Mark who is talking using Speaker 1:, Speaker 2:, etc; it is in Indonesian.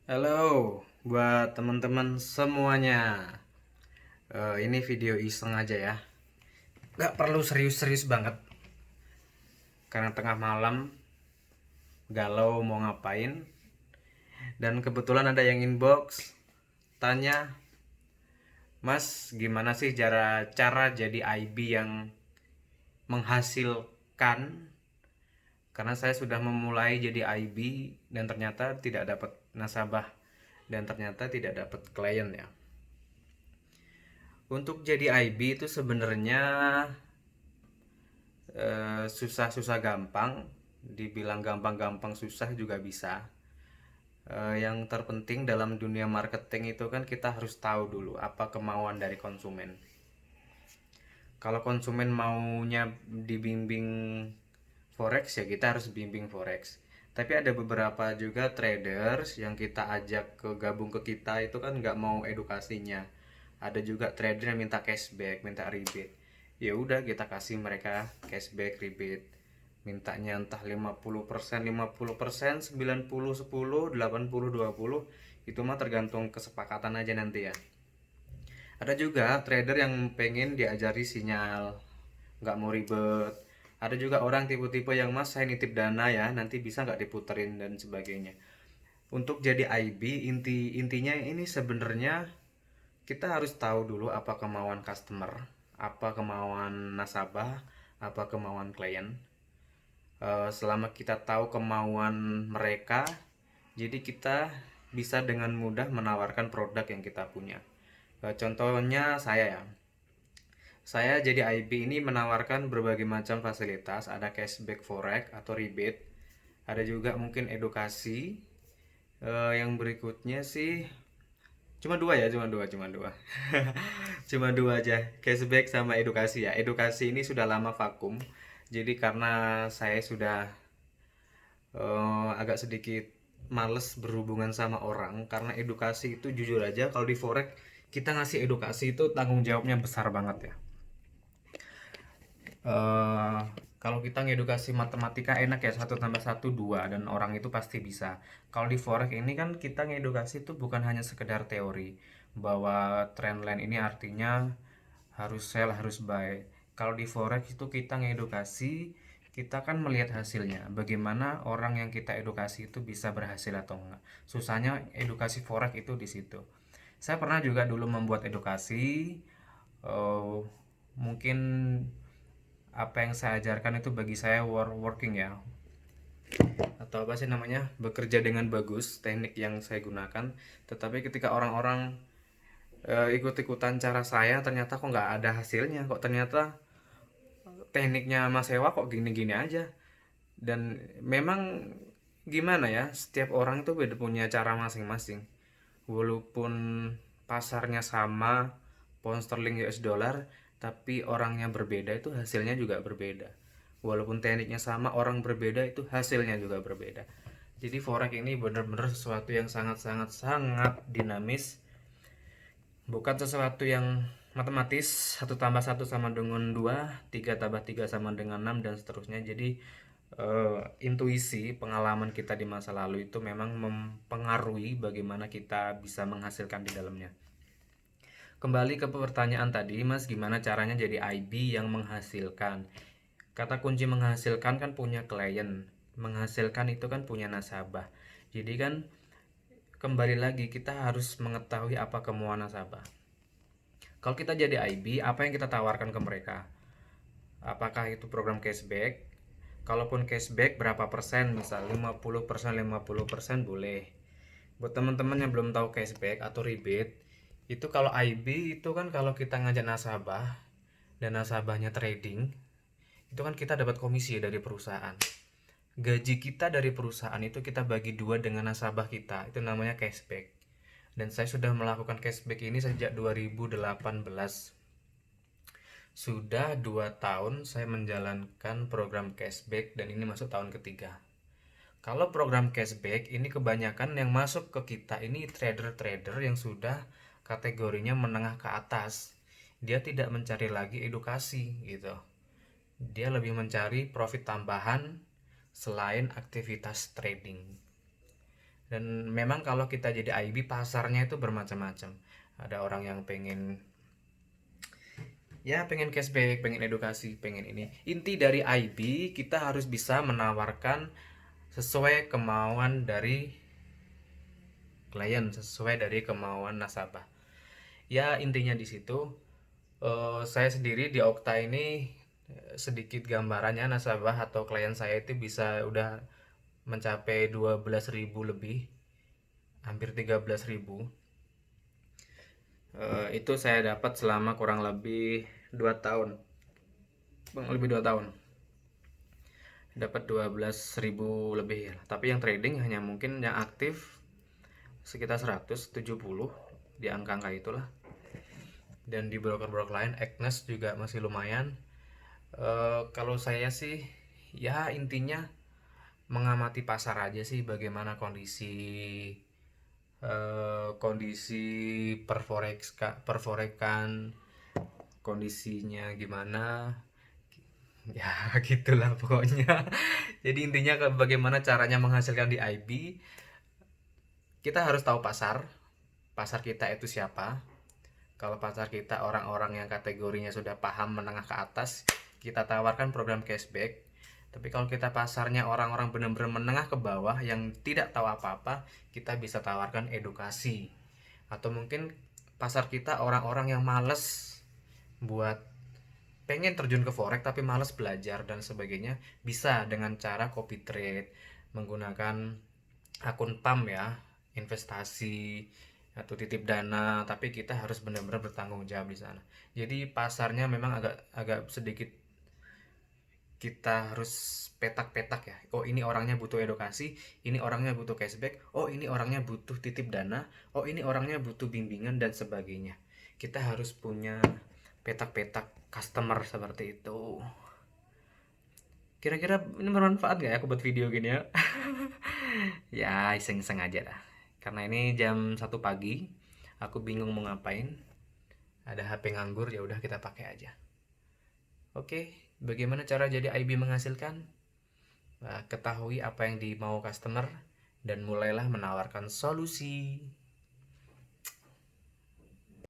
Speaker 1: Halo buat teman-teman semuanya. Ini video iseng aja ya. Gak perlu serius-serius banget. Karena tengah malam galau mau ngapain. Dan kebetulan ada yang inbox tanya, Mas, gimana sih cara jadi IB yang menghasilkan? Karena saya sudah memulai jadi IB dan ternyata tidak dapat nasabah dan ternyata tidak dapat klien ya. Untuk jadi IB itu sebenarnya susah-susah gampang, dibilang gampang-gampang susah juga bisa. Yang terpenting dalam dunia marketing itu kan kita harus tahu dulu apa kemauan dari konsumen. Kalau konsumen maunya dibimbing forex, ya kita harus bimbing forex. Tapi ada beberapa juga traders yang kita ajak ke gabung ke kita itu kan nggak mau edukasinya. Ada juga trader yang minta cashback, minta rebate. Ya udah kita kasih mereka cashback, rebate. Mintanya entah 50%, 50%, 90, 10, 80, 20. Itu mah tergantung kesepakatan aja nanti ya. Ada juga trader yang pengen diajari sinyal, nggak mau ribet. Ada juga orang tipe-tipe yang, Mas, saya nitip dana ya, nanti bisa nggak diputerin dan sebagainya. Untuk jadi IB, intinya ini sebenarnya kita harus tahu dulu apa kemauan customer, apa kemauan nasabah, apa kemauan klien. Selama kita tahu kemauan mereka, jadi kita bisa dengan mudah menawarkan produk yang kita punya. Contohnya saya ya, saya jadi IB ini menawarkan berbagai macam fasilitas, ada cashback forex atau rebate, ada juga mungkin edukasi. Yang berikutnya sih cuma dua ya, cuma dua. Cuma dua aja, cashback sama edukasi ya. Edukasi ini sudah lama vakum, jadi karena saya sudah agak sedikit males berhubungan sama orang, karena edukasi itu jujur aja kalau di forex kita ngasih edukasi itu tanggung jawabnya besar banget ya. eh Kalau kita ngedukasi matematika enak ya, satu tambah satu dua, dan orang itu pasti bisa. Kalau di forex ini kan kita ngedukasi itu bukan hanya sekedar teori bahwa trendline ini artinya harus sell harus buy. Kalau di forex itu kita ngedukasi, kita kan melihat hasilnya, bagaimana orang yang kita edukasi itu bisa berhasil atau enggak. Susahnya edukasi forex itu di situ. Saya pernah juga dulu membuat edukasi. eh, Mungkin apa yang saya ajarkan itu bagi saya working ya, atau apa sih namanya, bekerja dengan bagus teknik yang saya gunakan. Tetapi ketika orang-orang ikut-ikutan cara saya, ternyata kok nggak ada hasilnya, kok ternyata tekniknya Mas Ewa kok gini-gini aja. Dan memang gimana ya, setiap orang itu beda, punya cara masing-masing. Walaupun pasarnya sama, pound sterling US dollar, tapi orangnya berbeda itu hasilnya juga berbeda. Walaupun tekniknya sama, orang berbeda itu hasilnya juga berbeda. Jadi forex ini benar-benar sesuatu yang sangat-sangat sangat dinamis, bukan sesuatu yang matematis, satu tambah satu sama dengan dua, tiga tambah tiga sama dengan 6, dan seterusnya. Jadi intuisi pengalaman kita di masa lalu itu memang mempengaruhi bagaimana kita bisa menghasilkan di dalamnya. Kembali ke pertanyaan tadi, Mas, gimana caranya jadi IB yang menghasilkan? Kata kunci menghasilkan kan punya klien, menghasilkan itu kan punya nasabah. Jadi kan kembali lagi kita harus mengetahui apa kemauan nasabah. Kalau kita jadi IB, apa yang kita tawarkan ke mereka? Apakah itu program cashback? Kalaupun cashback berapa persen? Misal 50%, 50% boleh. Buat teman-teman yang belum tahu cashback atau rebate, itu kalau IB itu kan kalau kita ngajak nasabah dan nasabahnya trading, itu kan kita dapat komisi dari perusahaan. Gaji kita dari perusahaan itu kita bagi dua dengan nasabah kita, itu namanya cashback. Dan saya sudah melakukan cashback ini sejak 2018. Sudah 2 tahun saya menjalankan program cashback dan ini masuk tahun ketiga. Kalau program cashback ini kebanyakan yang masuk ke kita ini trader-trader yang sudah kategorinya menengah ke atas. Dia tidak mencari lagi edukasi gitu. Dia lebih mencari profit tambahan selain aktivitas trading. Dan memang kalau kita jadi IB, pasarnya itu bermacam-macam. Ada orang yang pengen, ya pengen cashback, pengen edukasi, pengen ini. Inti dari IB, kita harus bisa menawarkan sesuai kemauan dari klien, sesuai dari kemauan nasabah. Ya intinya di situ. Saya sendiri di Okta ini, sedikit gambarannya, nasabah atau klien saya itu bisa udah mencapai 12.000 lebih, hampir 13.000. Itu saya dapat selama kurang lebih 2 tahun, kurang lebih 2 tahun, dapat 12.000 lebih ya. Tapi yang trading hanya mungkin yang aktif sekitar 170, di angka-angka itulah. Dan di broker-broker lain, Agnes juga masih lumayan. Kalau saya sih, ya intinya mengamati pasar aja sih, bagaimana kondisi perforekan, kondisinya gimana, ya gitulah pokoknya. Jadi intinya bagaimana caranya menghasilkan di IB, kita harus tahu pasar kita itu siapa. Kalau pasar kita orang-orang yang kategorinya sudah paham menengah ke atas, kita tawarkan program cashback. Tapi kalau kita pasarnya orang-orang benar-benar menengah ke bawah yang tidak tahu apa-apa, kita bisa tawarkan edukasi. Atau mungkin pasar kita orang-orang yang males buat, pengen terjun ke forex tapi males belajar dan sebagainya, bisa dengan cara copy trade, menggunakan akun PAM ya, investasi atau titip dana, tapi kita harus benar-benar bertanggung jawab di sana. Jadi pasarnya memang agak agak sedikit, kita harus petak-petak ya. Oh ini orangnya butuh edukasi, ini orangnya butuh cashback, oh ini orangnya butuh titip dana, oh ini orangnya butuh bimbingan dan sebagainya. Kita harus punya petak-petak customer seperti itu. Kira-kira ini bermanfaat gak ya aku buat video gini ya? Ya iseng-iseng aja dah. Karena ini jam 1 pagi, aku bingung mau ngapain. Ada HP nganggur, ya udah kita pakai aja. Oke, bagaimana cara jadi IB menghasilkan? Ketahui apa yang dimau customer dan mulailah menawarkan solusi.